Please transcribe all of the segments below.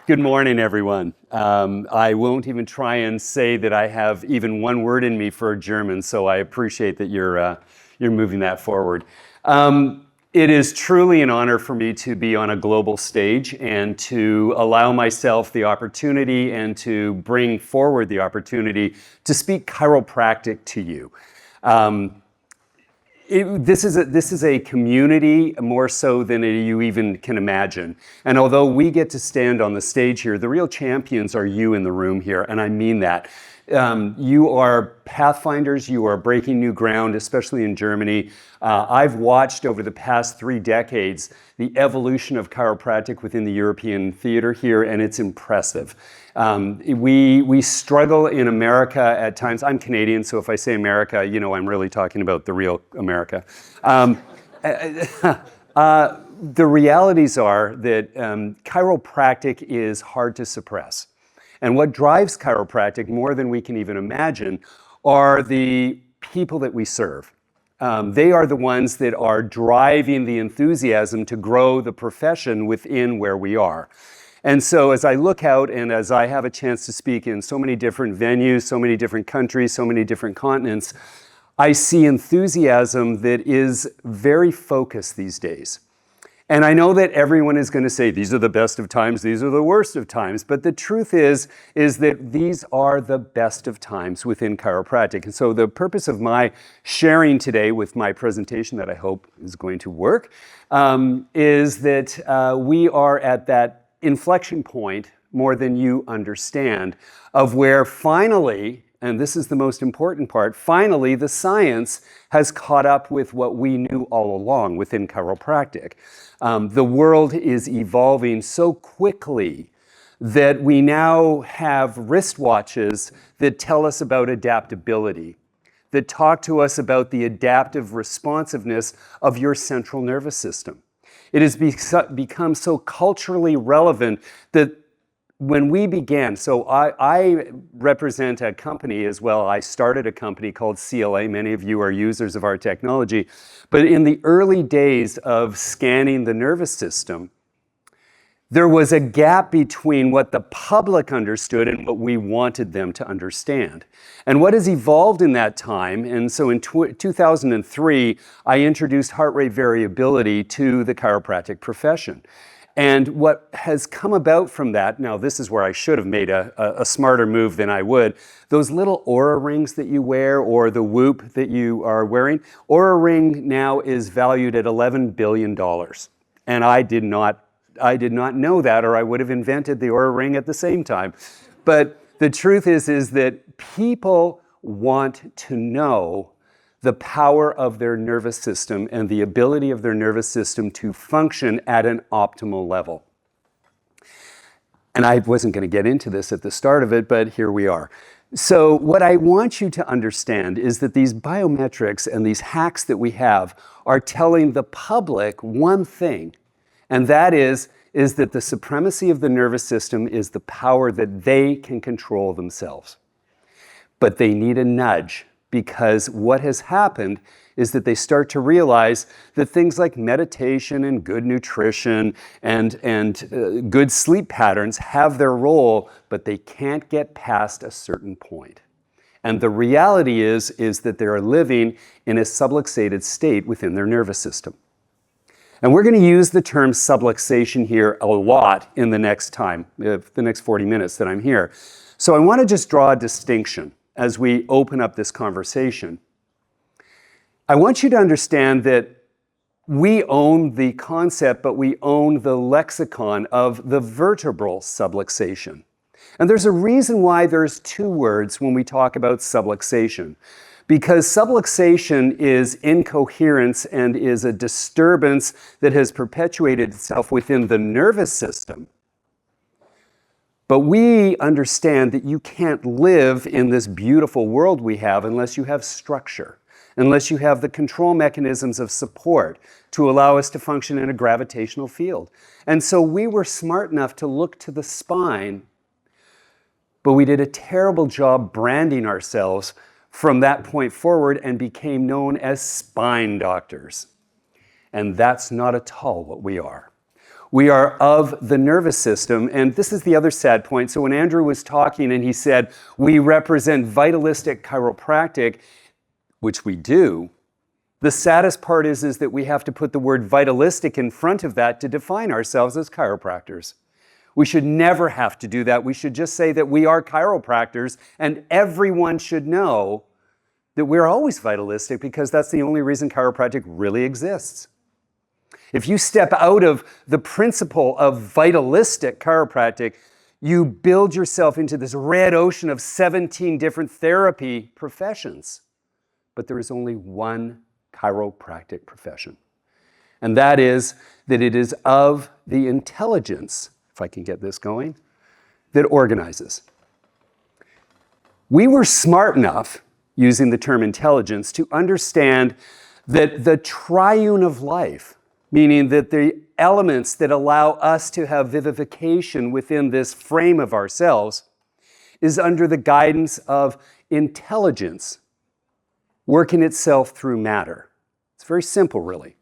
Good morning, everyone. I won't even try and say that I have even one word in me for German, so I appreciate that you're moving that forward. It is truly an honor for me to be on a global stage and to allow myself the opportunity and to bring forward the opportunity to speak chiropractic to you. This is a community more so than you even can imagine. And although we get to stand on the stage here, the real champions are you in the room here, and I mean that. You are pathfinders, you are breaking new ground, especially in Germany. I've watched over the past 3 decades the evolution of chiropractic within the European theater here, and it's impressive. We struggle in America at times. I'm Canadian, so if I say America, you know I'm really talking about the real America. The realities are that chiropractic is hard to suppress. And what drives chiropractic more than we can even imagine are the people that we serve. They are the ones that are driving the enthusiasm to grow the profession within where we are. And so as I look out and as I have a chance to speak in so many different venues, so many different countries, so many different continents, I see enthusiasm that is very focused these days. And I know that everyone is going to say, these are the best of times, these are the worst of times. But the truth is that these are the best of times within chiropractic. And so the purpose of my sharing today with my presentation that I hope is going to work is that we are at that inflection point more than you understand of where finally, and this is the most important part, finally the science has caught up with what we knew all along within chiropractic. The world is evolving so quickly that we now have wristwatches that tell us about adaptability, that talk to us about the adaptive responsiveness of your central nervous system. It has become so culturally relevant that when we began, so I represent a company as well. I started a company called CLA. Many of you are users of our technology. But in the early days of scanning the nervous system, there was a gap between what the public understood and what we wanted them to understand. And what has evolved in that time, and so in 2003, I introduced heart rate variability to the chiropractic profession. And what has come about from that, now this is where I should have made a smarter move than I would, those little Aura rings that you wear or the Whoop that you are wearing, Aura ring now is valued at $11 billion. And I did not know that, or I would have invented the Aura ring at the same time. But the truth is that people want to know the power of their nervous system and the ability of their nervous system to function at an optimal level. And I wasn't going to get into this at the start of it, but here we are. So what I want you to understand is that these biometrics and these hacks that we have are telling the public one thing, and that is that the supremacy of the nervous system is the power that they can control themselves. But they need a nudge. Because what has happened is that they start to realize that things like meditation and good nutrition and good sleep patterns have their role, but they can't get past a certain point. And the reality is that they're living in a subluxated state within their nervous system. And we're going to use the term subluxation here a lot in the next 40 minutes that I'm here. So I want to just draw a distinction as we open up this conversation. I want you to understand that we own the concept, but we own the lexicon of the vertebral subluxation. And there's a reason why there's 2 words when we talk about subluxation. Because subluxation is incoherence and is a disturbance that has perpetuated itself within the nervous system. But we understand that you can't live in this beautiful world we have unless you have structure, unless you have the control mechanisms of support to allow us to function in a gravitational field. And so we were smart enough to look to the spine, but we did a terrible job branding ourselves from that point forward and became known as spine doctors. And that's not at all what we are. We are of the nervous system, and this is the other sad point. So when Andrew was talking and he said, we represent vitalistic chiropractic, which we do, the saddest part is that we have to put the word vitalistic in front of that to define ourselves as chiropractors. We should never have to do that. We should just say that we are chiropractors, and everyone should know that we're always vitalistic, because that's the only reason chiropractic really exists. If you step out of the principle of vitalistic chiropractic, you build yourself into this red ocean of 17 different therapy professions. But there is only one chiropractic profession. And that is that it is of the intelligence, if I can get this going, that organizes. We were smart enough, using the term intelligence, to understand that the triune of life, meaning that the elements that allow us to have vivification within this frame of ourselves, is under the guidance of intelligence working itself through matter. It's very simple, really.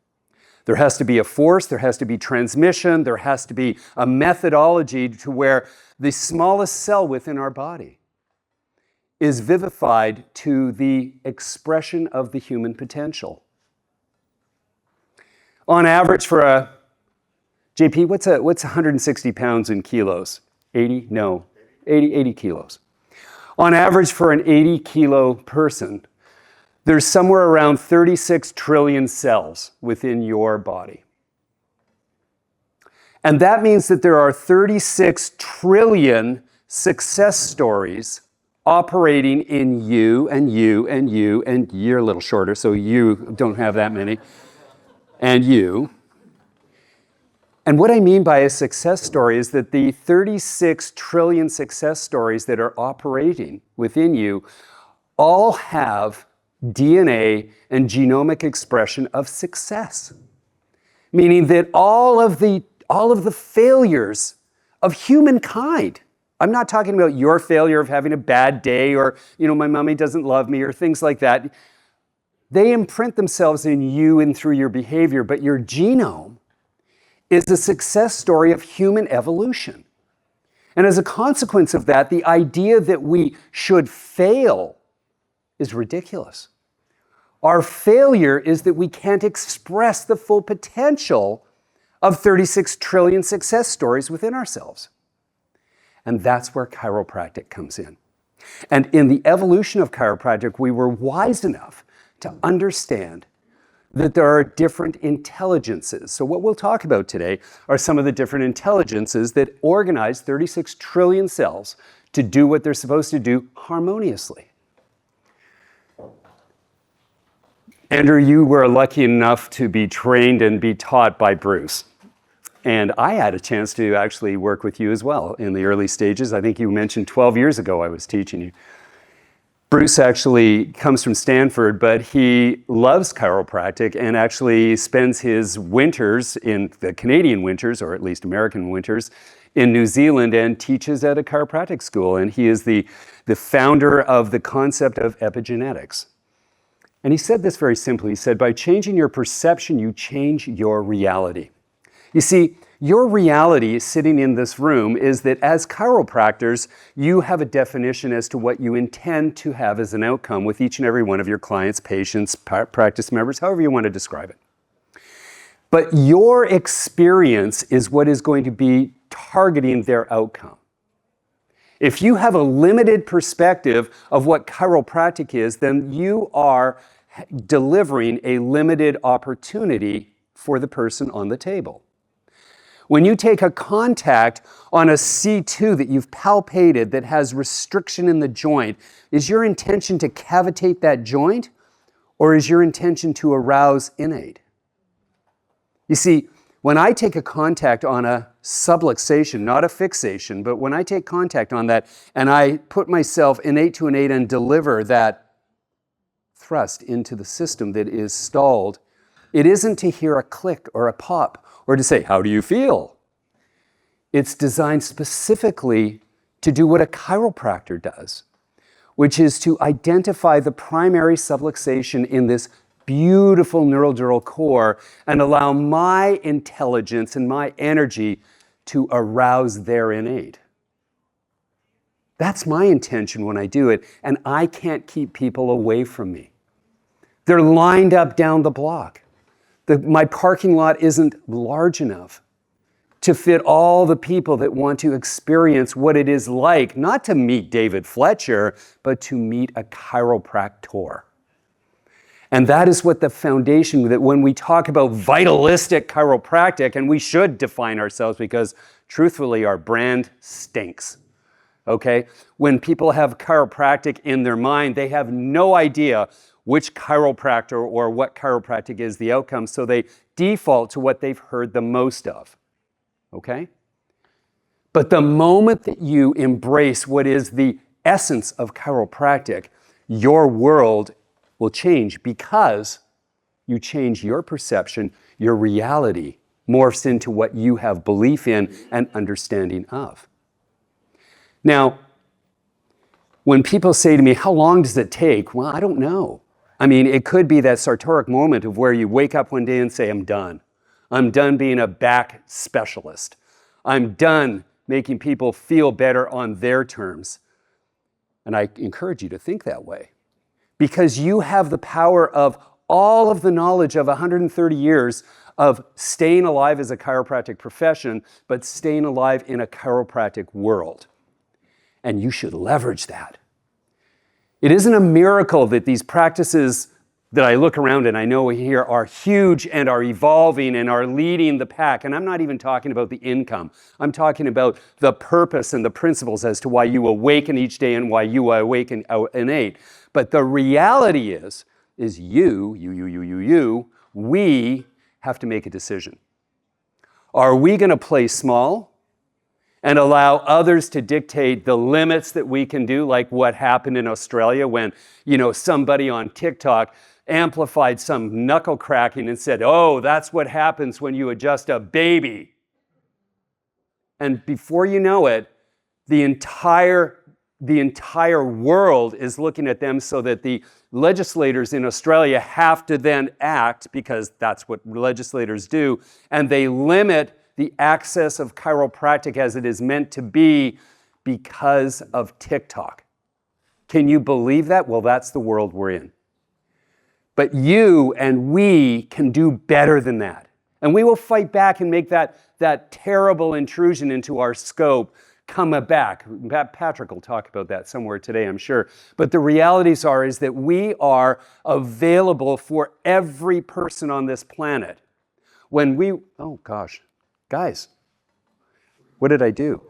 There has to be a force, there has to be transmission, there has to be a methodology to where the smallest cell within our body is vivified to the expression of the human potential. On average for a, JP, what's 160 pounds in kilos? 80? No, 80 kilos. On average for an 80 kilo person, there's somewhere around 36 trillion cells within your body. And that means that there are 36 trillion success stories operating in you and you and you, and you're a little shorter, so you don't have that many, and you. And what I mean by a success story is that the 36 trillion success stories that are operating within you all have DNA and genomic expression of success. Meaning that all of the failures of humankind, I'm not talking about your failure of having a bad day or, my mommy doesn't love me or things like that. They imprint themselves in you and through your behavior, but your genome is a success story of human evolution. And as a consequence of that, the idea that we should fail is ridiculous. Our failure is that we can't express the full potential of 36 trillion success stories within ourselves. And that's where chiropractic comes in. And in the evolution of chiropractic, we were wise enough to understand that there are different intelligences. So what we'll talk about today are some of the different intelligences that organize 36 trillion cells to do what they're supposed to do harmoniously. Andrew, you were lucky enough to be trained and be taught by Bruce. And I had a chance to actually work with you as well in the early stages. I think you mentioned 12 years ago I was teaching you. Bruce actually comes from Stanford, but he loves chiropractic and actually spends his winters in the Canadian winters, or at least American winters, in New Zealand and teaches at a chiropractic school. And he is the founder of the concept of epigenetics. And he said this very simply. He said, by changing your perception, you change your reality. You see, your reality sitting in this room is that as chiropractors, you have a definition as to what you intend to have as an outcome with each and every one of your clients, patients, practice members, however you want to describe it. But your experience is what is going to be targeting their outcome. If you have a limited perspective of what chiropractic is, then you are delivering a limited opportunity for the person on the table. When you take a contact on a C2 that you've palpated that has restriction in the joint, is your intention to cavitate that joint, or is your intention to arouse innate? You see, when I take a contact on a subluxation, not a fixation, but when I take contact on that and I put myself innate to innate and deliver that thrust into the system that is stalled, it isn't to hear a click or a pop or to say, how do you feel? It's designed specifically to do what a chiropractor does, which is to identify the primary subluxation in this beautiful neural core and allow my intelligence and my energy to arouse their innate. That's my intention when I do it, and I can't keep people away from me. They're lined up down the block. My parking lot isn't large enough to fit all the people that want to experience what it is like, not to meet David Fletcher, but to meet a chiropractor. And that is what the foundation, that when we talk about vitalistic chiropractic, and we should define ourselves because truthfully our brand stinks. Okay? When people have chiropractic in their mind, they have no idea which chiropractor or what chiropractic is the outcome, so they default to what they've heard the most of. Okay? But the moment that you embrace what is the essence of chiropractic, your world will change because you change your perception, your reality morphs into what you have belief in and understanding of. Now, when people say to me, how long does it take? Well, I don't know. I mean, it could be that sartoric moment of where you wake up one day and say, I'm done. I'm done being a back specialist. I'm done making people feel better on their terms. And I encourage you to think that way because you have the power of all of the knowledge of 130 years of staying alive as a chiropractic profession, but staying alive in a chiropractic world. And you should leverage that. It isn't a miracle that these practices that I look around and I know here are huge and are evolving and are leading the pack. And I'm not even talking about the income. I'm talking about the purpose and the principles as to why you awaken each day and why you awaken innate. But the reality is we have to make a decision. Are we going to play small and allow others to dictate the limits that we can do, like what happened in Australia when, somebody on TikTok amplified some knuckle cracking and said, oh, that's what happens when you adjust a baby. And before you know it, the entire world is looking at them so that the legislators in Australia have to then act, because that's what legislators do, and they limit the access of chiropractic as it is meant to be because of TikTok. Can you believe that? Well, that's the world we're in. But you and we can do better than that. And we will fight back and make that terrible intrusion into our scope come back. Patrick will talk about that somewhere today, I'm sure. But the realities is that we are available for every person on this planet. Oh gosh, guys, what did I do?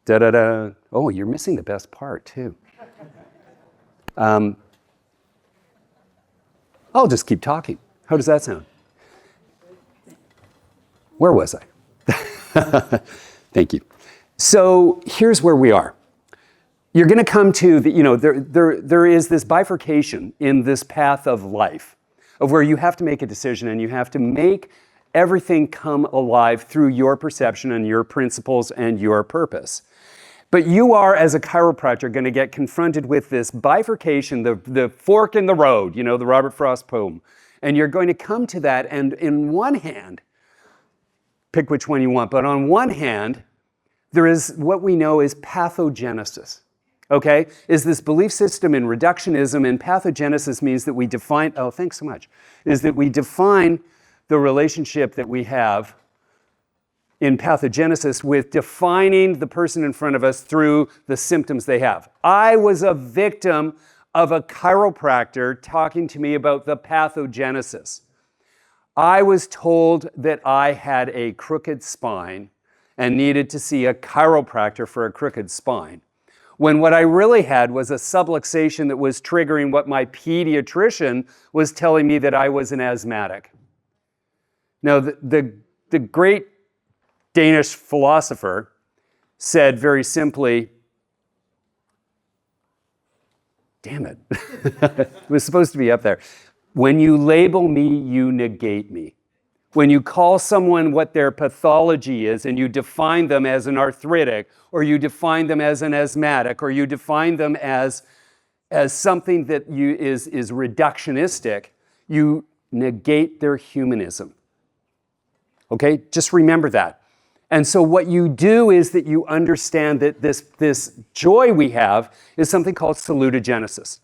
Da-da-da. Oh, you're missing the best part, too. I'll just keep talking. How does that sound? Where was I? Thank you. So here's where we are. You're going to come to there is this bifurcation in this path of life, of where you have to make a decision and you have to make everything come alive through your perception and your principles and your purpose. But you are, as a chiropractor, going to get confronted with this bifurcation, the fork in the road, the Robert Frost poem. And you're going to come to that, and in one hand, pick which one you want, but on one hand, there is what we know is pathogenesis. Okay? Is this belief system in reductionism, and pathogenesis means that we define, thanks so much, is that we define the relationship that we have in pathogenesis with defining the person in front of us through the symptoms they have. I was a victim of a chiropractor talking to me about the pathogenesis. I was told that I had a crooked spine and needed to see a chiropractor for a crooked spine, when what I really had was a subluxation that was triggering what my pediatrician was telling me that I was an asthmatic. Now, the great Danish philosopher said very simply, damn it, it was supposed to be up there. When you label me, you negate me. When you call someone what their pathology is and you define them as an arthritic, or you define them as an asthmatic, or you define them as as something that is reductionistic, you negate their humanism. Okay, just remember that. And so what you do is that you understand that this joy we have is something called salutogenesis.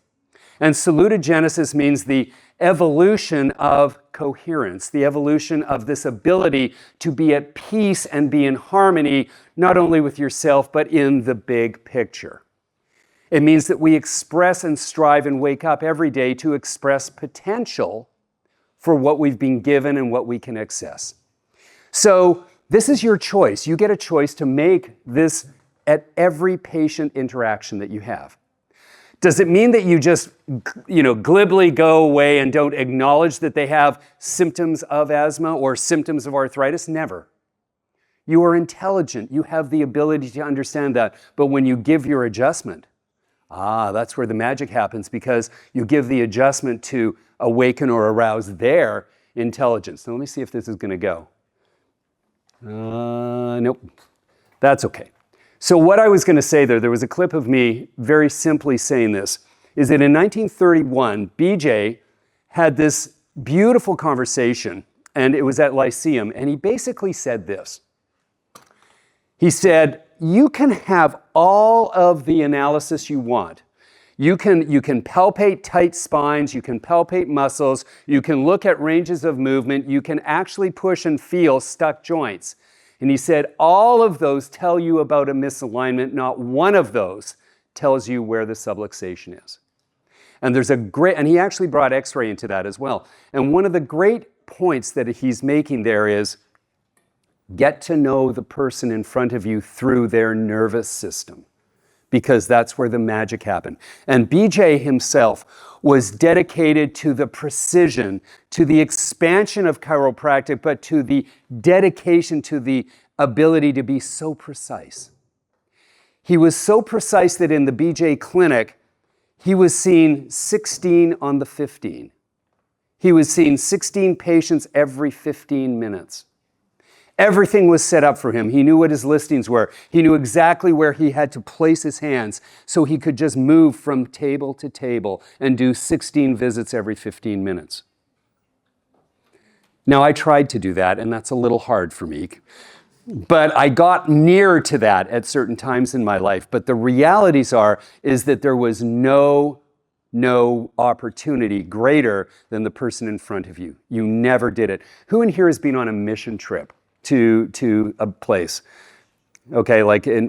And salutogenesis means the evolution of coherence, the evolution of this ability to be at peace and be in harmony, not only with yourself, but in the big picture. It means that we express and strive and wake up every day to express potential for what we've been given and what we can access. So this is your choice. You get a choice to make this at every patient interaction that you have. Does it mean that you just, glibly go away and don't acknowledge that they have symptoms of asthma or symptoms of arthritis? Never. You are intelligent. You have the ability to understand that. But when you give your adjustment, that's where the magic happens, because you give the adjustment to awaken or arouse their intelligence. Now let me see if this is going to go. Nope. That's okay. So what I was going to say there was a clip of me very simply saying this, is that in 1931, BJ had this beautiful conversation, and it was at Lyceum, and he basically said this. He said, you can have all of the analysis you want. You can palpate tight spines, you can palpate muscles, you can look at ranges of movement, you can actually push and feel stuck joints. And he said, all of those tell you about a misalignment, not one of those tells you where the subluxation is. And and he actually brought X-ray into that as well. And one of the great points that he's making there is, get to know the person in front of you through their nervous system, because that's where the magic happened. And BJ himself was dedicated to the precision, to the expansion of chiropractic, but to the dedication to the ability to be so precise. He was so precise that in the BJ clinic, he was seeing 16 on the 15. He was seeing 16 patients every 15 minutes. Everything was set up for him. He knew what his listings were. He knew exactly where he had to place his hands so he could just move from table to table and do 16 visits every 15 minutes. Now, I tried to do that, and that's a little hard for me. But I got near to that at certain times in my life. But the realities is that there was no opportunity greater than the person in front of you. You never did it. Who in here has been on a mission trip to a place? Okay,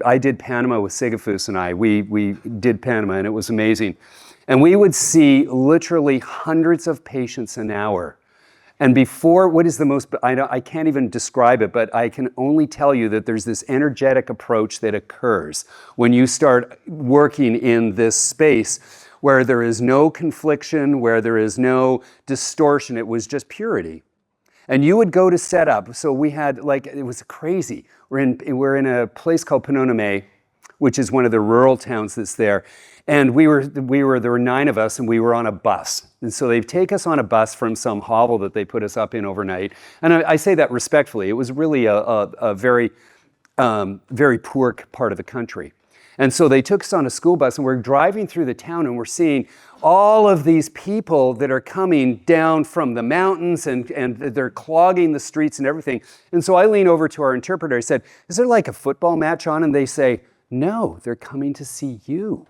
I did Panama with Sigafus and I. We did Panama, and it was amazing. And we would see literally hundreds of patients an hour. And I can't even describe it, but I can only tell you that there's this energetic approach that occurs when you start working in this space where there is no confliction, where there is no distortion. It was just purity. And you would go to set up. So we had, it was crazy. We're in a place called Panoname, which is one of the rural towns that's there. And there were 9 of us, and we were on a bus. And so they take us on a bus from some hovel that they put us up in overnight. And I say that respectfully. It was really a very, very poor part of the country. And so they took us on a school bus, and we're driving through the town, and we're seeing all of these people that are coming down from the mountains, and they're clogging the streets and everything. And so I lean over to our interpreter. I said, is there like a football match on? And they say, no, they're coming to see you.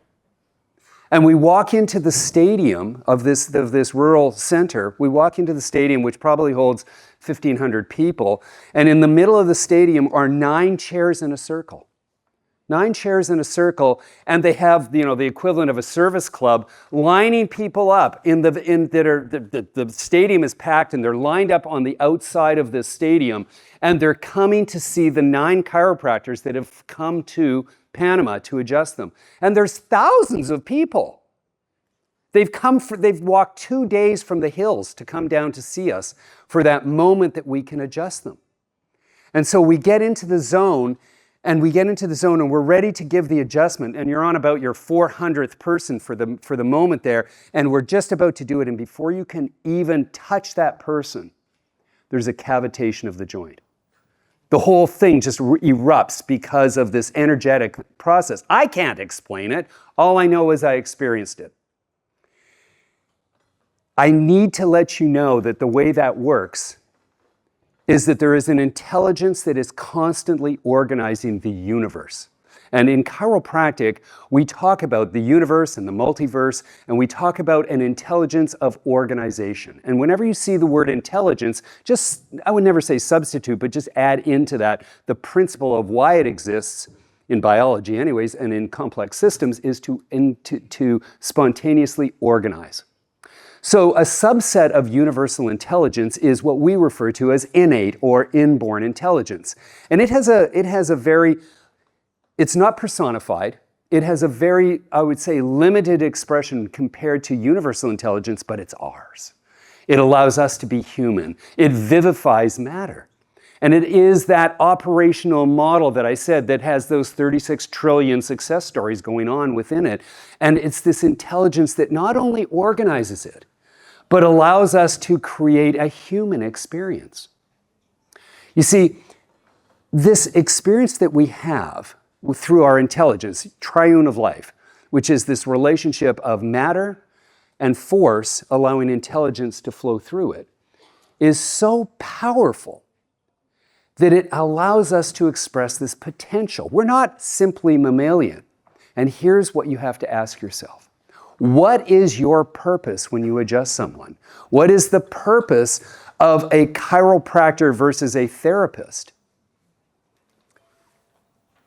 And we walk into the stadium of this rural center. We walk into the stadium, which probably holds 1,500 people. And in the middle of the stadium are 9 chairs in a circle. 9 chairs in a circle, and they have the equivalent of a service club lining people up the stadium is packed, and they're lined up on the outside of this stadium, and they're coming to see the 9 chiropractors that have come to Panama to adjust them. And there's thousands of people. They've walked 2 days from the hills to come down to see us for that moment that we can adjust them. And so we get into the zone, and we're ready to give the adjustment, and you're on about your 400th person for the moment there, and we're just about to do it, and before you can even touch that person, there's a cavitation of the joint. The whole thing just erupts because of this energetic process. I can't explain it. All I know is I experienced it. I need to let you know that the way that works is that there is an intelligence that is constantly organizing the universe. And in chiropraktic, we talk about the universe and the multiverse, and we talk about an intelligence of organization. And whenever you see the word intelligence, just, I would never say substitute, but just add into that the principle of why it exists in biology anyways, and in complex systems, is to spontaneously organize. So a subset of universal intelligence is what we refer to as innate or inborn intelligence. And it has a very, it's not personified. It has a very, I would say, limited expression compared to universal intelligence, but it's ours. It allows us to be human. It vivifies matter. And it is that operational model that I said that has those 36 trillion success stories going on within it. And it's this intelligence that not only organizes it, but allows us to create a human experience. You see, this experience that we have through our intelligence, triune of life, which is this relationship of matter and force allowing intelligence to flow through it, is so powerful that it allows us to express this potential. We're not simply mammalian. And here's what you have to ask yourself. What is your purpose when you adjust someone? What is the purpose of a chiropractor versus a therapist?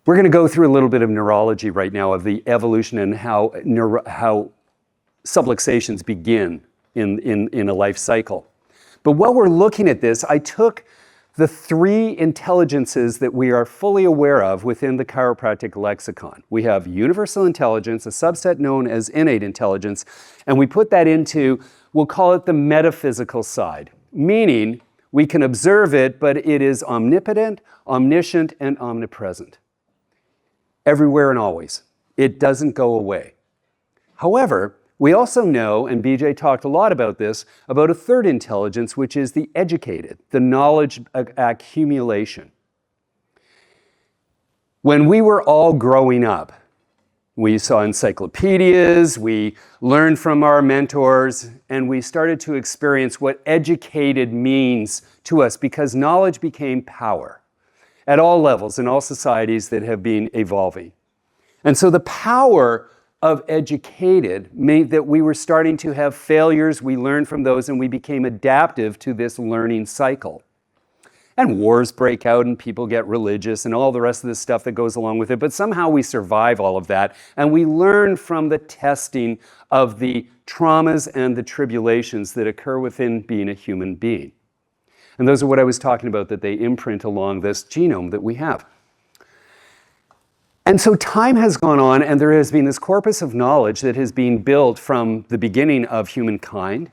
We're going to go through a little bit of neurology right now of the evolution and how subluxations begin in a life cycle. But while we're looking at this, I took the three intelligences that we are fully aware of within the chiropractic lexicon. We have universal intelligence, a subset known as innate intelligence, and we put that into, we'll call it the metaphysical side, meaning we can observe it, but it is omnipotent, omniscient, and omnipresent. Everywhere and always. It doesn't go away. However, we also know, and BJ talked a lot about this, about a third intelligence, which is the educated, the knowledge accumulation. When we were all growing up, we saw encyclopedias, we learned from our mentors, and we started to experience what educated means to us because knowledge became power at all levels in all societies that have been evolving. And so the power of educated meant that we were starting to have failures, we learned from those, and we became adaptive to this learning cycle. And wars break out and people get religious and all the rest of the stuff that goes along with it, but somehow we survive all of that and we learn from the testing of the traumas and the tribulations that occur within being a human being. And those are what I was talking about, that they imprint along this genome that we have. And so time has gone on and there has been this corpus of knowledge that has been built from the beginning of humankind.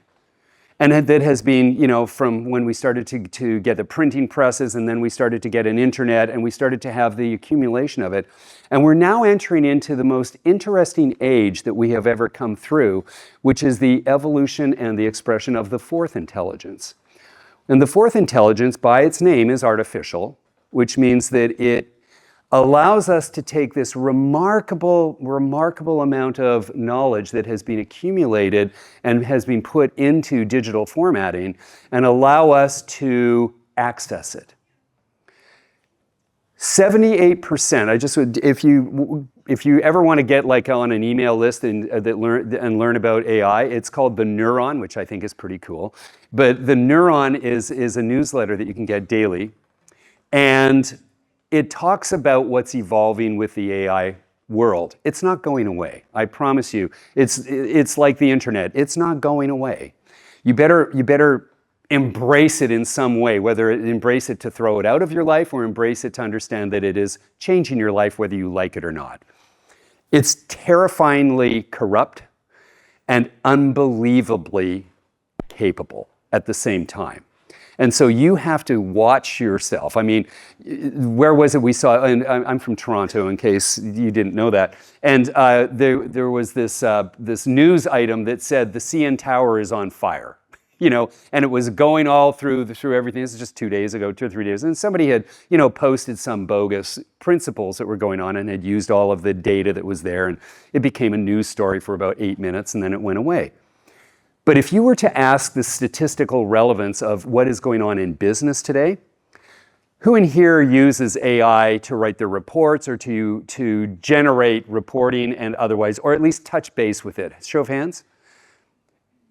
And that has been, from when we started to get the printing presses, and then we started to get an internet, and we started to have the accumulation of it. And we're now entering into the most interesting age that we have ever come through, which is the evolution and the expression of the fourth intelligence. And the fourth intelligence, by its name, is artificial, which means that it allows us to take this remarkable amount of knowledge that has been accumulated and has been put into digital formatting and allow us to access it. 78%, if you ever want to get like on an email list and learn about AI, it's called the Neuron, which I think is pretty cool. But the Neuron is a newsletter that you can get daily. And it talks about what's evolving with the AI world. It's not going away. I promise you. It's like the internet. It's not going away. You better embrace it in some way, whether embrace it to throw it out of your life or embrace it to understand that it is changing your life whether you like it or not. It's terrifyingly corrupt and unbelievably capable at the same time. And so you have to watch yourself. I mean, where was it we saw, and I'm from Toronto in case you didn't know that, and there was this news item that said the CN Tower is on fire, and it was going all through everything. This is just 2 days ago, 2 or 3 days, and somebody had, posted some bogus principles that were going on and had used all of the data that was there, and it became a news story for about 8 minutes, and then it went away. But if you were to ask the statistical relevance of what is going on in business today, who in here uses AI to write their reports or to generate reporting and otherwise, or at least touch base with it? Show of hands.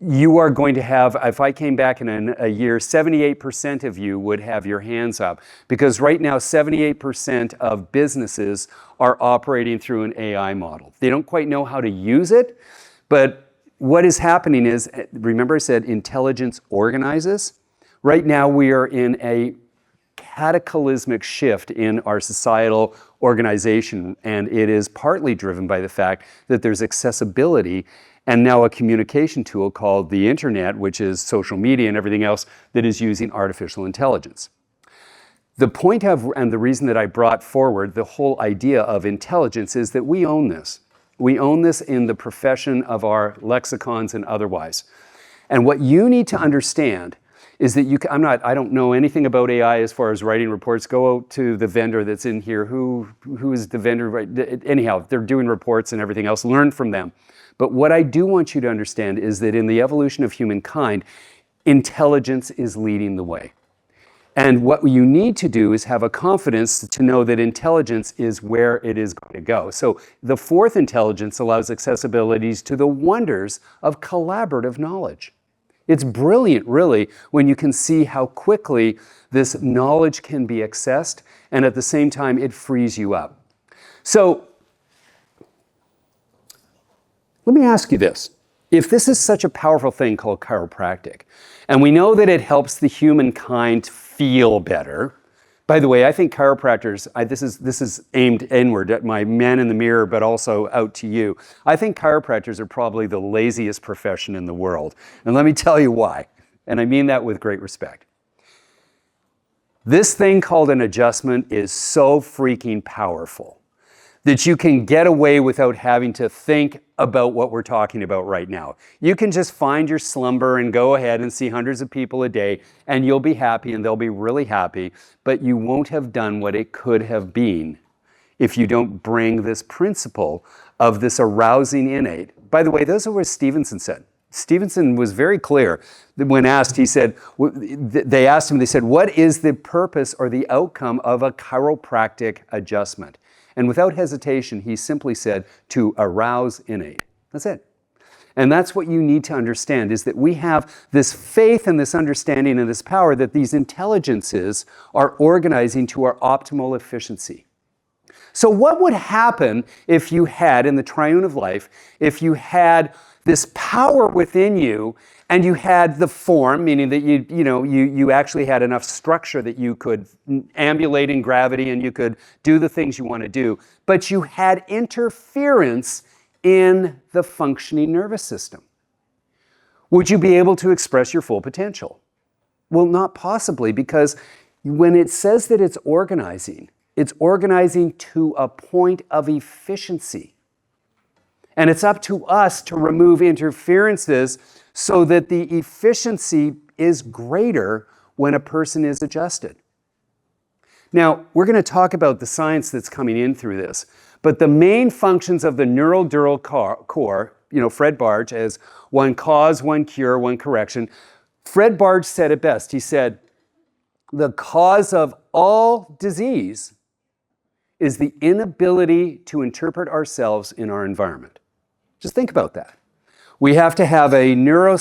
You are going to have, if I came back in a year, 78% of you would have your hands up, because right now 78% of businesses are operating through an AI model. They don't quite know how to use it, but what is happening is, remember I said intelligence organizes? Right now we are in a cataclysmic shift in our societal organization, and it is partly driven by the fact that there's accessibility and now a communication tool called the internet, which is social media and everything else that is using artificial intelligence. The point of, and the reason that I brought forward the whole idea of intelligence is that we own this. We own this in the profession of our lexicons and otherwise. And what you need to understand is that I don't know anything about AI as far as writing reports. Go out to the vendor that's in here. Who is the vendor? Anyhow, they're doing reports and everything else. Learn from them. But what I do want you to understand is that in the evolution of humankind, intelligence is leading the way. And what you need to do is have a confidence to know that intelligence is where it is going to go. So the fourth intelligence allows accessibilities to the wonders of collaborative knowledge. It's brilliant, really, when you can see how quickly this knowledge can be accessed, and at the same time, it frees you up. So let me ask you this. If this is such a powerful thing called chiropractic, and we know that it helps the humankind feel better. By the way, I think chiropractors, this is aimed inward at my man in the mirror, but also out to you. I think chiropractors are probably the laziest profession in the world. And let me tell you why. And I mean that with great respect. This thing called an adjustment is so freaking powerful that you can get away without having to think about what we're talking about right now. You can just find your slumber and go ahead and see hundreds of people a day, and you'll be happy and they'll be really happy, but you won't have done what it could have been if you don't bring this principle of this arousing innate. By the way, those are what Stevenson said. Stevenson was very clear that when asked, he said, they asked him, they said, what is the purpose or the outcome of a chiropractic adjustment? And without hesitation, he simply said, to arouse innate. That's it. And that's what you need to understand, is that we have this faith and this understanding and this power that these intelligences are organizing to our optimal efficiency. So what would happen if you had, in the triune of life, if you had this power within you and you had the form, meaning that you actually had enough structure that you could ambulate in gravity and you could do the things you want to do, but you had interference in the functioning nervous system? Would you be able to express your full potential? Well, not possibly, because when it says that it's organizing to a point of efficiency. And it's up to us to remove interferences so that the efficiency is greater when a person is adjusted. Now, we're going to talk about the science that's coming in through this, but the main functions of the neurodural core, Fred Barge, as one cause, one cure, one correction. Fred Barge said it best. He said, the cause of all disease is the inability to interpret ourselves in our environment. Just think about that. We have to have a neuromotor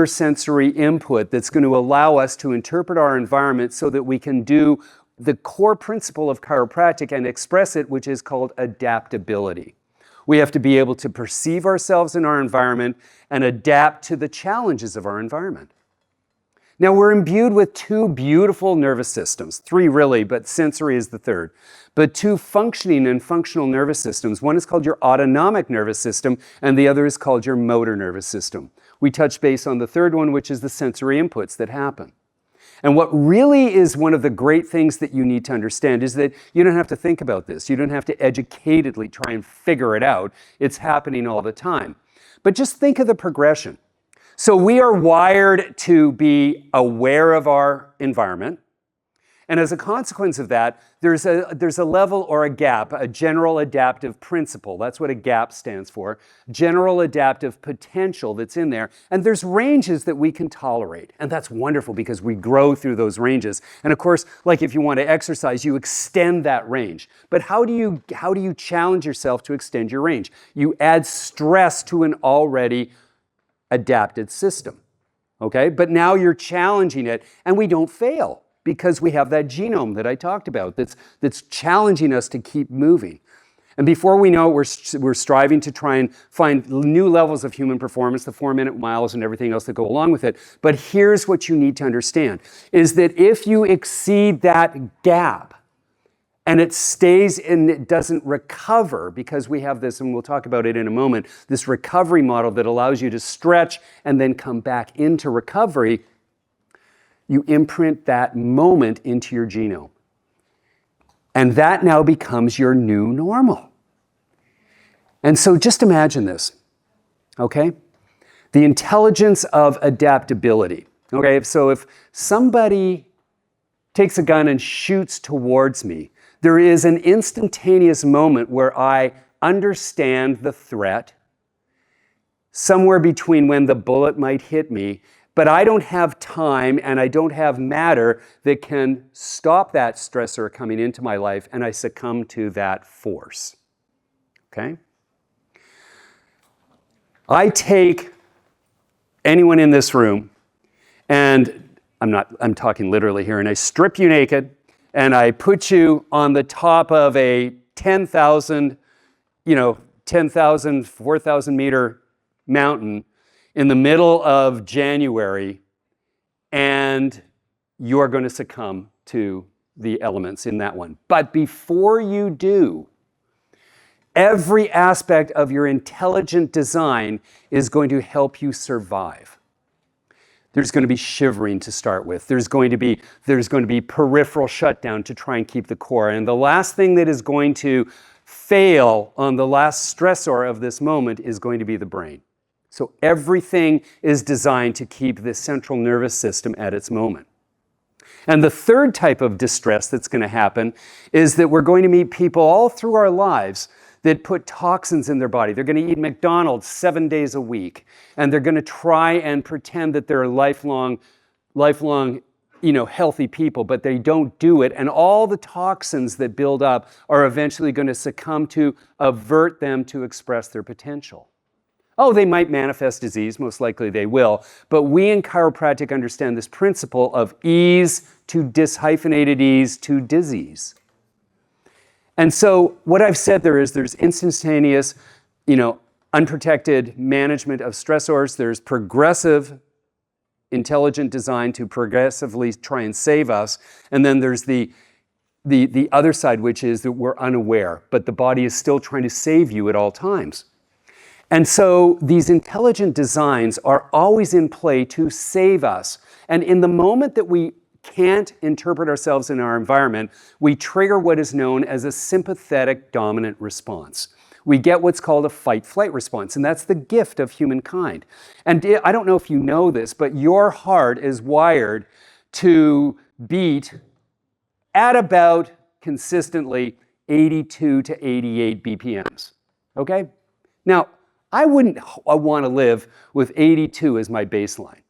sensory input that's going to allow us to interpret our environment so that we can do the core principle of chiropractic and express it, which is called adaptability. We have to be able to perceive ourselves in our environment and adapt to the challenges of our environment. Now, we're imbued with two beautiful nervous systems, three really, but sensory is the third. But two functioning and functional nervous systems. One is called your autonomic nervous system, and the other is called your motor nervous system. We touch base on the third one, which is the sensory inputs that happen. And what really is one of the great things that you need to understand is that you don't have to think about this. You don't have to educatedly try and figure it out. It's happening all the time. But just think of the progression. So we are wired to be aware of our environment, And as a consequence of that, there's a level or a gap, a general adaptive principle. That's what a gap stands for. General adaptive potential that's in there. And there's ranges that we can tolerate. And that's wonderful because we grow through those ranges. And of course, like if you want to exercise, you extend that range. But how do you challenge yourself to extend your range? You add stress to an already adapted system. Okay? But now you're challenging it, and we don't fail, because we have that genome that I talked about that's challenging us to keep moving. And before we know it, we're striving to try and find new levels of human performance, the 4-minute miles and everything else that go along with it. But here's what you need to understand, is that if you exceed that gap and it stays and it doesn't recover, because we have this, and we'll talk about it in a moment, this recovery model that allows you to stretch and then come back into recovery, you imprint that moment into your genome. And that now becomes your new normal. And so just imagine this, okay? The intelligence of adaptability, okay? So if somebody takes a gun and shoots towards me, there is an instantaneous moment where I understand the threat, somewhere between when the bullet might hit me, but I don't have time and I don't have matter that can stop that stressor coming into my life, and I succumb to that force. Okay? I take anyone in this room, and I'm talking literally here, and I strip you naked, and I put you on the top of a 10,000, 4,000 meter mountain in the middle of January, and you're going to succumb to the elements in that one. But before you do, every aspect of your intelligent design is going to help you survive. There's going to be shivering to start with. There's going to be peripheral shutdown to try and keep the core. And the last thing that is going to fail on the last stressor of this moment is going to be the brain. So everything is designed to keep the central nervous system at its moment. And the third type of distress that's going to happen is that we're going to meet people all through our lives that put toxins in their body. They're going to eat McDonald's 7 days a week, and they're going to try and pretend that they're lifelong, healthy people, but they don't do it. And all the toxins that build up are eventually going to succumb to avert them to express their potential. Oh, they might manifest disease, most likely they will, but we in chiropractic understand this principle of ease to dishyphenated ease to disease. And so what I've said there's instantaneous, unprotected management of stressors, there's progressive intelligent design to progressively try and save us, and then there's the other side, which is that we're unaware, but the body is still trying to save you at all times. And so these intelligent designs are always in play to save us. And in the moment that we can't interpret ourselves in our environment, we trigger what is known as a sympathetic dominant response. We get what's called a fight-flight response, and that's the gift of humankind. And I don't know if you know this, but your heart is wired to beat at about consistently 82 to 88 BPMs, okay? Now, I wouldn't want to live with 82 as my baseline.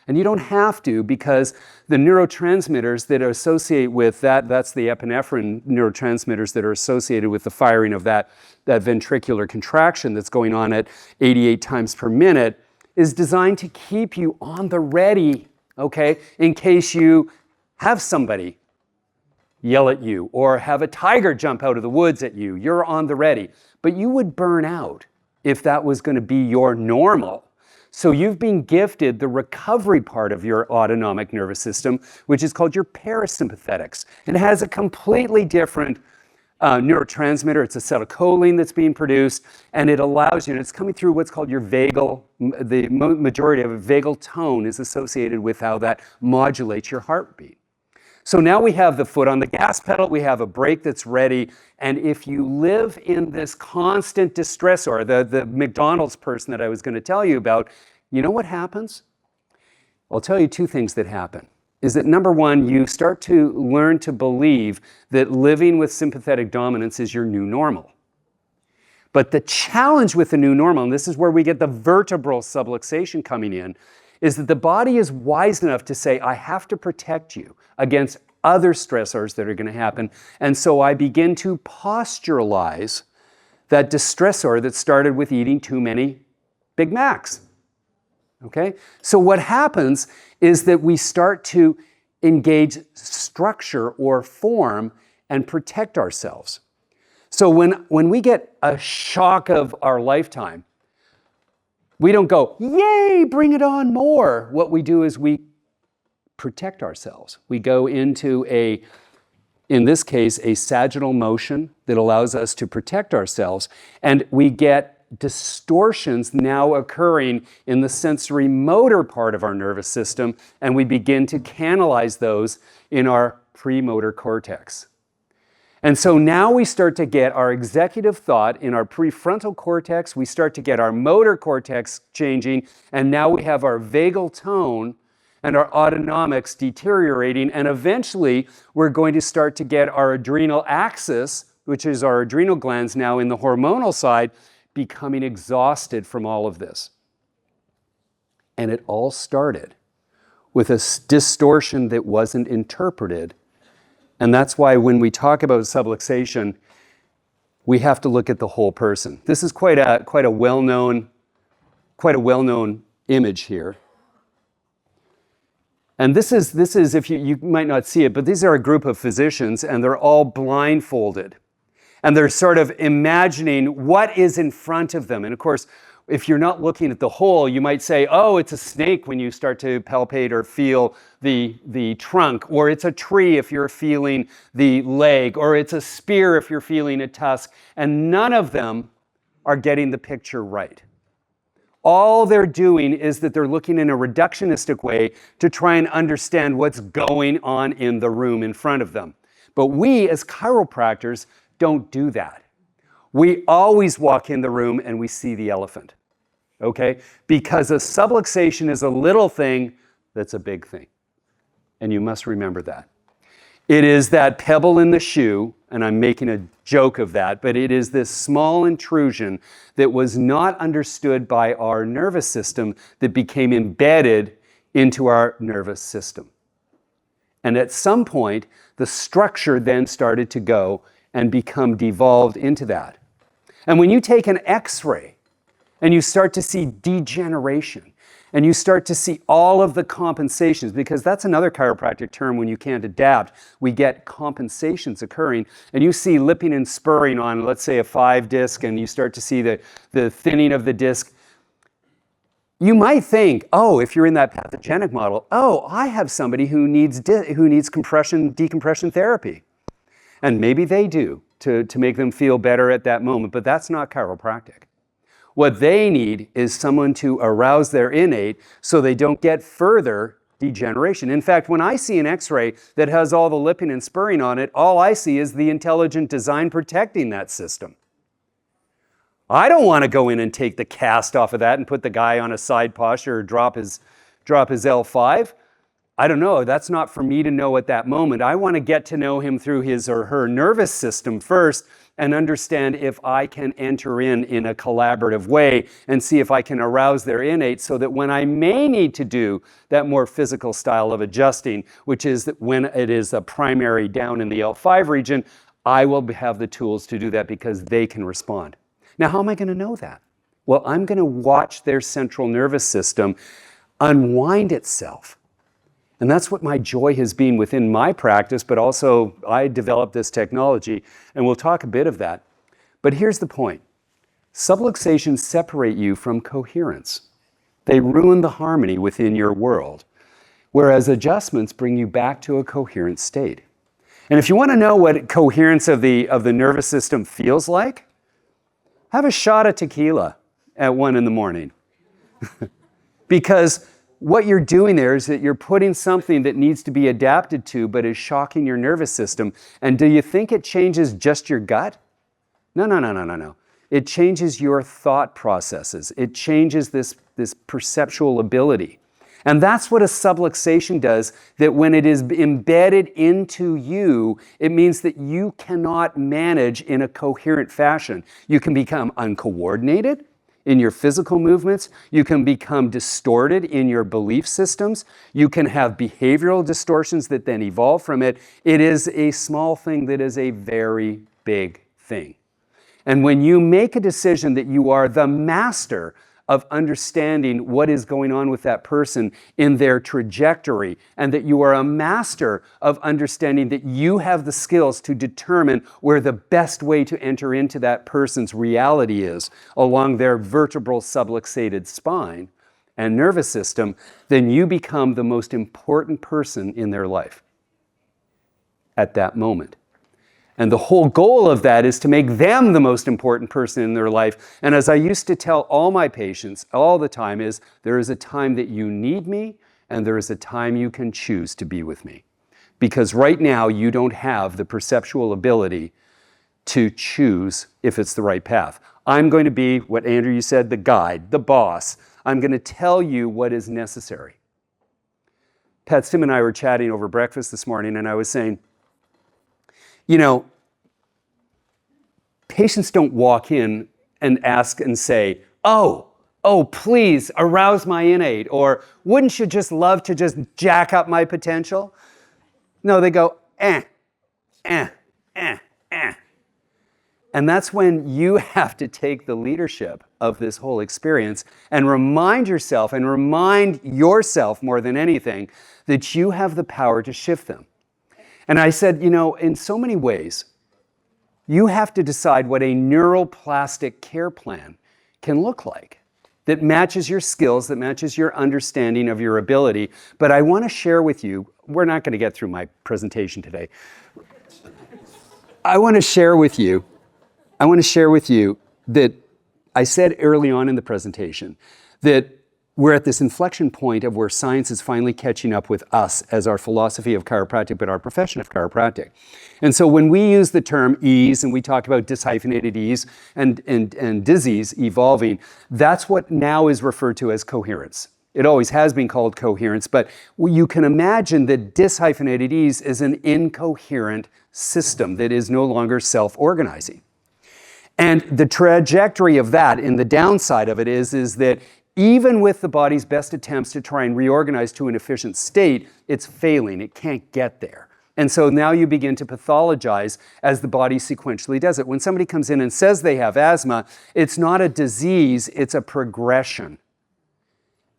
And you don't have to, because the neurotransmitters that are associated with that's the epinephrine neurotransmitters that are associated with the firing of that ventricular contraction that's going on at 88 times per minute, is designed to keep you on the ready, okay, in case you have somebody yell at you or have a tiger jump out of the woods at you. You're on the ready. But you would burn out if that was going to be your normal. So you've been gifted the recovery part of your autonomic nervous system, which is called your parasympathetics. It has a completely different neurotransmitter. It's acetylcholine that's being produced, and it allows you, and it's coming through what's called your vagal, the majority of a vagal tone is associated with how that modulates your heartbeat. So now we have the foot on the gas pedal, we have a brake that's ready, and if you live in this constant distress, or the McDonald's person that I was going to tell you about, you know what happens? I'll tell you two things that happen. is that number one, you start to learn to believe that living with sympathetic dominance is your new normal. But the challenge with the new normal, and this is where we get the vertebral subluxation coming in, is that the body is wise enough to say, I have to protect you against other stressors that are going to happen. And so I begin to posturalize that distressor that started with eating too many Big Macs. Okay? So what happens is that we start to engage structure or form and protect ourselves. So when we get a shock of our lifetime, we don't go, yay, bring it on more. What we do is we protect ourselves. We go into in this case, a sagittal motion that allows us to protect ourselves, and we get distortions now occurring in the sensory motor part of our nervous system, and we begin to canalize those in our premotor cortex. And so now we start to get our executive thought in our prefrontal cortex, we start to get our motor cortex changing, and now we have our vagal tone and our autonomics deteriorating, and eventually we're going to start to get our adrenal axis, which is our adrenal glands now in the hormonal side, becoming exhausted from all of this. And it all started with a distortion that wasn't interpreted. And that's why when we talk about subluxation, we have to look at the whole person. This is quite a well-known image here. And this is if you might not see it, but these are a group of physicians, and they're all blindfolded. And they're sort of imagining what is in front of them. And of course, if you're not looking at the whole, you might say, oh, it's a snake when you start to palpate or feel the trunk, or it's a tree if you're feeling the leg, or it's a spear if you're feeling a tusk. And none of them are getting the picture right. All they're doing is that they're looking in a reductionistic way to try and understand what's going on in the room in front of them. But we, as chiropractors, don't do that. We always walk in the room and we see the elephant, okay? Because a subluxation is a little thing that's a big thing. And you must remember that. It is that pebble in the shoe, and I'm making a joke of that, but it is this small intrusion that was not understood by our nervous system that became embedded into our nervous system. And at some point, the structure then started to go and become devolved into that. And when you take an X-ray and you start to see degeneration, and you start to see all of the compensations, because that's another chiropractic term when you can't adapt, we get compensations occurring, and you see lipping and spurring on, let's say, a 5-disc, and you start to see the thinning of the disc. You might think, oh, if you're in that pathogenic model, oh, I have somebody who needs decompression therapy. And maybe they do to make them feel better at that moment, but that's not chiropractic. What they need is someone to arouse their innate so they don't get further degeneration. In fact, when I see an X-ray that has all the lipping and spurring on it, all I see is the intelligent design protecting that system. I don't want to go in and take the cast off of that and put the guy on a side posture or drop his L5. I don't know. That's not for me to know at that moment. I want to get to know him through his or her nervous system first and understand if I can enter in a collaborative way and see if I can arouse their innate so that when I may need to do that more physical style of adjusting, which is that when it is a primary down in the L5 region, I will have the tools to do that because they can respond. Now, how am I going to know that? Well, I'm going to watch their central nervous system unwind itself. And that's what my joy has been within my practice, but also I developed this technology, and we'll talk a bit of that. But here's the point. Subluxations separate you from coherence. They ruin the harmony within your world, whereas adjustments bring you back to a coherent state. And if you want to know what coherence of the nervous system feels like, have a shot of tequila at 1 a.m. Because what you're doing there is that you're putting something that needs to be adapted to but is shocking your nervous system. And do you think it changes just your gut? No. It changes your thought processes. It changes this perceptual ability. And that's what a subluxation does, that when it is embedded into you, it means that you cannot manage in a coherent fashion. You can become uncoordinated in your physical movements. You can become distorted in your belief systems. You can have behavioral distortions that then evolve from it. It is a small thing that is a very big thing. And when you make a decision that you are the master of understanding what is going on with that person in their trajectory, and that you are a master of understanding that you have the skills to determine where the best way to enter into that person's reality is along their vertebral subluxated spine and nervous system, then you become the most important person in their life at that moment. And the whole goal of that is to make them the most important person in their life. And as I used to tell all my patients all the time is, there is a time that you need me, and there is a time you can choose to be with me. Because right now you don't have the perceptual ability to choose if it's the right path. I'm going to be, what Andrew, you said, the guide, the boss. I'm going to tell you what is necessary. Pat Stim and I were chatting over breakfast this morning, and I was saying, you know, patients don't walk in and ask and say, oh, please arouse my innate, or wouldn't you just love to just jack up my potential? No, they go, eh. And that's when you have to take the leadership of this whole experience and remind yourself more than anything that you have the power to shift them. And I said, you know, in so many ways, you have to decide what a neuroplastic care plan can look like that matches your skills, that matches your understanding of your ability. But I want to share with you, we're not going to get through my presentation today. I want to share with you that I said early on in the presentation that we're at this inflection point of where science is finally catching up with us as our philosophy of chiropractic, but our profession of chiropractic. And so when we use the term ease and we talk about dishyphenated ease and disease evolving, that's what now is referred to as coherence. It always has been called coherence, but you can imagine that dishyphenated ease is an incoherent system that is no longer self-organizing. And the trajectory of that, and the downside of it is that even with the body's best attempts to try and reorganize to an efficient state, it's failing. It can't get there. And so now you begin to pathologize as the body sequentially does it. When somebody comes in and says they have asthma, it's not a disease, it's a progression.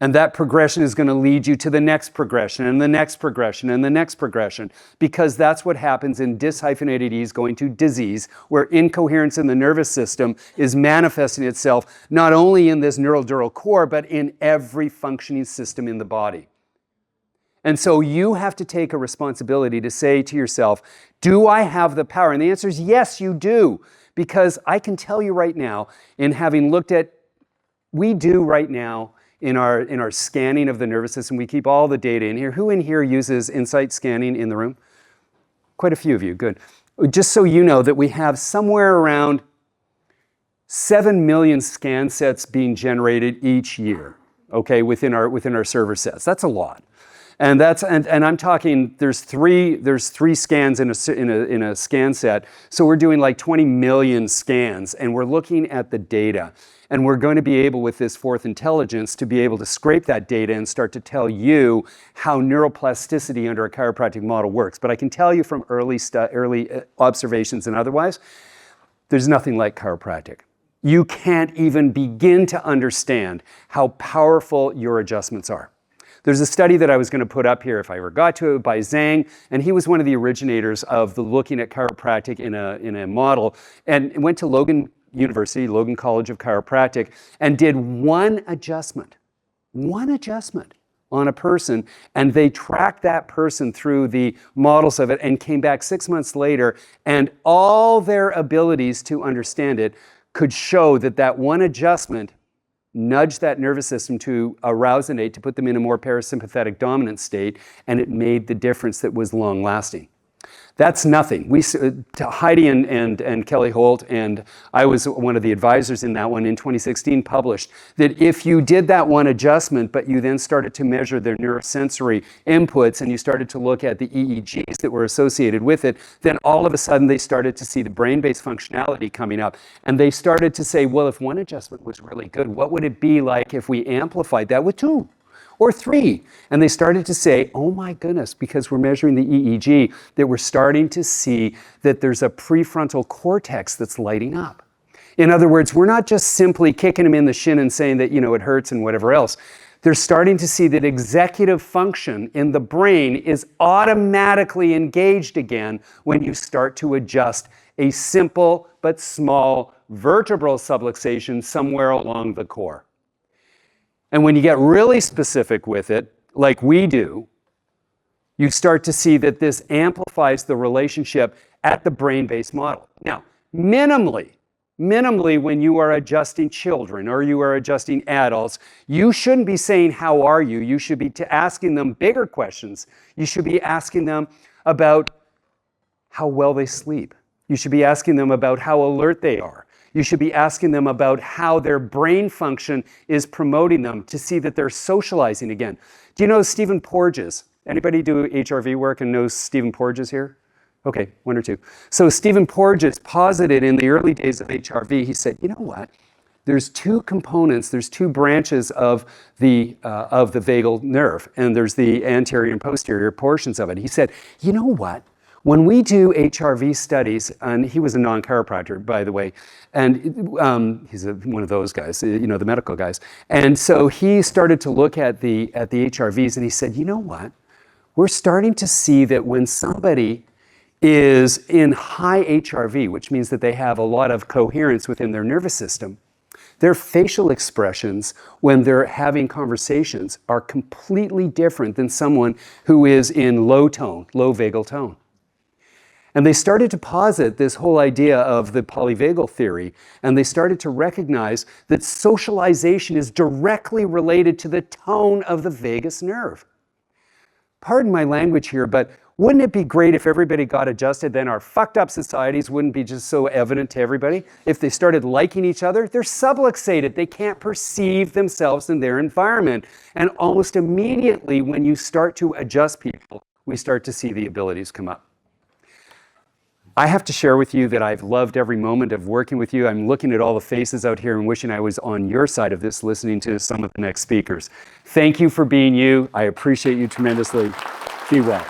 And that progression is going to lead you to the next progression and the next progression and the next progression, because that's what happens in dishyphenated ease going to disease, where incoherence in the nervous system is manifesting itself not only in this neurodural core, but in every functioning system in the body. And so you have to take a responsibility to say to yourself, do I have the power? And the answer is yes, you do. Because I can tell you right now, in having looked at, we do right now, in our scanning of the nervous system, we keep all the data in here. Who in here uses Insight scanning in the room? Quite a few of you, good. Just so you know that we have somewhere around 7 million scan sets being generated each year, okay, within our server sets. That's a lot. And I'm talking, there's three scans in a scan set, so we're doing like 20 million scans, and we're looking at the data. And we're going to be able, with this fourth intelligence, to be able to scrape that data and start to tell you how neuroplasticity under a chiropractic model works. But I can tell you from early observations and otherwise, there's nothing like chiropractic. You can't even begin to understand how powerful your adjustments are. There's a study that I was going to put up here if I ever got to it by Zhang, and he was one of the originators of the looking at chiropractic in a model, and went to Logan University, Logan College of Chiropractic, and did one adjustment on a person, and they tracked that person through the models of it and came back 6 months later, and all their abilities to understand it could show that one adjustment nudged that nervous system to arouse innate, to put them in a more parasympathetic dominant state, and it made the difference that was long-lasting. That's nothing. Heidi and Kelly Holt, and I was one of the advisors in that one in 2016, published that if you did that one adjustment, but you then started to measure their neurosensory inputs and you started to look at the EEGs that were associated with it, then all of a sudden they started to see the brain-based functionality coming up. And they started to say, well, if one adjustment was really good, what would it be like if we amplified that with 2? Or 3. And they started to say, oh my goodness, because we're measuring the EEG, that we're starting to see that there's a prefrontal cortex that's lighting up. In other words, we're not just simply kicking them in the shin and saying that, it hurts and whatever else. They're starting to see that executive function in the brain is automatically engaged again when you start to adjust a simple but small vertebral subluxation somewhere along the core. And when you get really specific with it, like we do, you start to see that this amplifies the relationship at the brain-based model. Now, minimally, when you are adjusting children or you are adjusting adults, you shouldn't be saying, how are you? You should be asking them bigger questions. You should be asking them about how well they sleep. You should be asking them about how alert they are. You should be asking them about how their brain function is promoting them to see that they're socializing again. Do you know Stephen Porges? Anybody do HRV work and knows Stephen Porges here? Okay, 1 or 2. So Stephen Porges posited in the early days of HRV, he said, you know what? There's 2 components, there's 2 branches of the vagal nerve, and there's the anterior and posterior portions of it. He said, you know what? When we do HRV studies, and he was a non-chiropractor, by the way, and he's one of those guys, the medical guys. And so he started to look at the HRVs, and he said, you know what? We're starting to see that when somebody is in high HRV, which means that they have a lot of coherence within their nervous system, their facial expressions when they're having conversations are completely different than someone who is in low vagal tone. And they started to posit this whole idea of the polyvagal theory, and they started to recognize that socialization is directly related to the tone of the vagus nerve. Pardon my language here, but wouldn't it be great if everybody got adjusted? Then our fucked up societies wouldn't be just so evident to everybody. If they started liking each other, they're subluxated. They can't perceive themselves in their environment. And almost immediately when you start to adjust people, we start to see the abilities come up. I have to share with you that I've loved every moment of working with you. I'm looking at all the faces out here and wishing I was on your side of this, listening to some of the next speakers. Thank you for being you. I appreciate you tremendously. Be well.